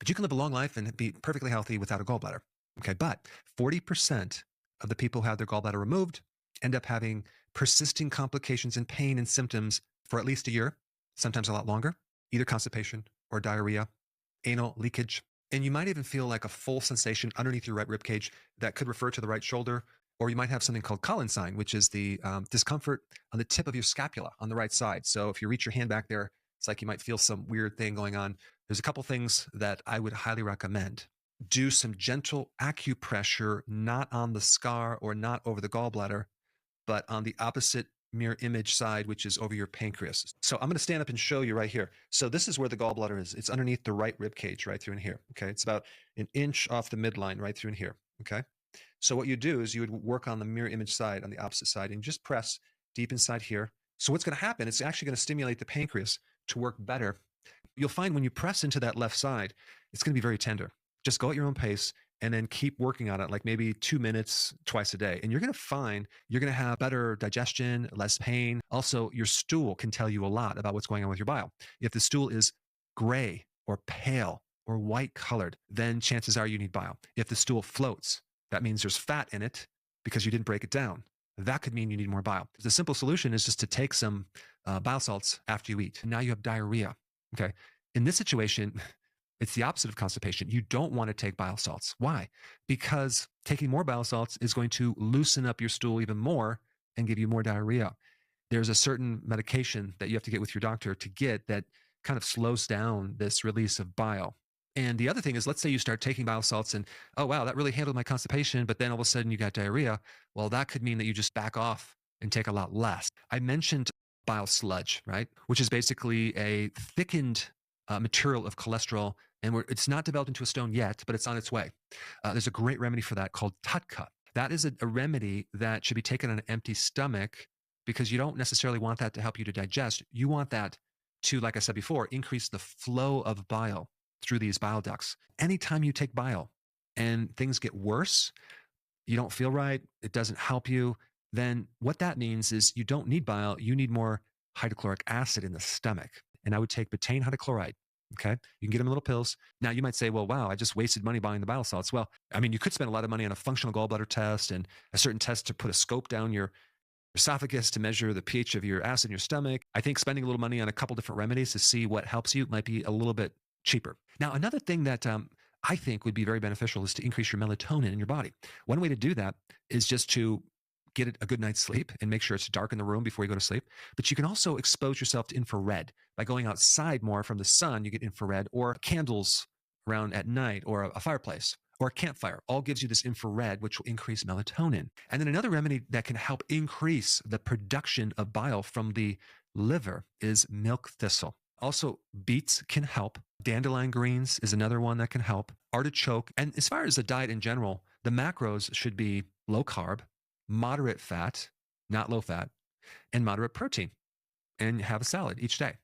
But you can live a long life and be perfectly healthy without a gallbladder. Okay, but 40% of the people who have their gallbladder removed end up having persisting complications and pain and symptoms for at least a year, sometimes a lot longer, either constipation or diarrhea, anal leakage. And you might even feel like a full sensation underneath your right rib cage that could refer to the right shoulder, or you might have something called Collinsign, which is the discomfort on the tip of your scapula on the right side. So if you reach your hand back there, it's like you might feel some weird thing going on. There's a couple things that I would highly recommend. Do some gentle acupressure, not on the scar or not over the gallbladder, but on the opposite mirror image side, which is over your pancreas. So I'm going to stand up and show you right here. So this is where the gallbladder is. It's underneath the right rib cage, right through in here. Okay, it's about an inch off the midline, right through in here. Okay, so what you do is you would work on the mirror image side, on the opposite side, and just press deep inside here. So what's going to happen? It's actually going to stimulate the pancreas to work better. You'll find when you press into that left side, it's going to be very tender. Just go at your own pace and then keep working on it, like maybe 2 minutes twice a day. And you're going to find you're going to have better digestion, less pain. Also, your stool can tell you a lot about what's going on with your bile. If the stool is gray or pale or white colored, then chances are you need bile. If the stool floats, that means there's fat in it because you didn't break it down. That could mean you need more bile. The simple solution is just to take some bile salts after you eat. Now you have diarrhea. Okay. In this situation, it's the opposite of constipation. You don't want to take bile salts. Why? Because taking more bile salts is going to loosen up your stool even more and give you more diarrhea. There's a certain medication that you have to get with your doctor to get that kind of slows down this release of bile. And the other thing is, let's say you start taking bile salts and, oh, wow, that really handled my constipation, but then all of a sudden you got diarrhea. Well, that could mean that you just back off and take a lot less. I mentioned bile sludge, right? Which is basically a thickened material of cholesterol, and it's not developed into a stone yet, but it's on its way. There's a great remedy for that called Tatka. That is a remedy that should be taken on an empty stomach because you don't necessarily want that to help you to digest. You want that to, like I said before, increase the flow of bile through these bile ducts. Anytime you take bile and things get worse, you don't feel right, it doesn't help you, then what that means is you don't need bile, you need more hydrochloric acid in the stomach. And I would take betaine hydrochloride. Okay. You can get them in little pills. Now you might say, well, wow, I just wasted money buying the bile salts. Well, I mean, you could spend a lot of money on a functional gallbladder test and a certain test to put a scope down your esophagus to measure the pH of your acid in your stomach. I think spending a little money on a couple different remedies to see what helps you might be a little bit cheaper. Now, another thing that I think would be very beneficial is to increase your melatonin in your body. One way to do that is just to get a good night's sleep and make sure it's dark in the room before you go to sleep. But you can also expose yourself to infrared by going outside more from the sun. You get infrared, or candles around at night, or a fireplace, or a campfire. All gives you this infrared, which will increase melatonin. And then another remedy that can help increase the production of bile from the liver is milk thistle. Also, beets can help. Dandelion greens is another one that can help. Artichoke. And as far as the diet in general, the macros should be low carb, moderate fat, not low fat, and moderate protein. And have a salad each day.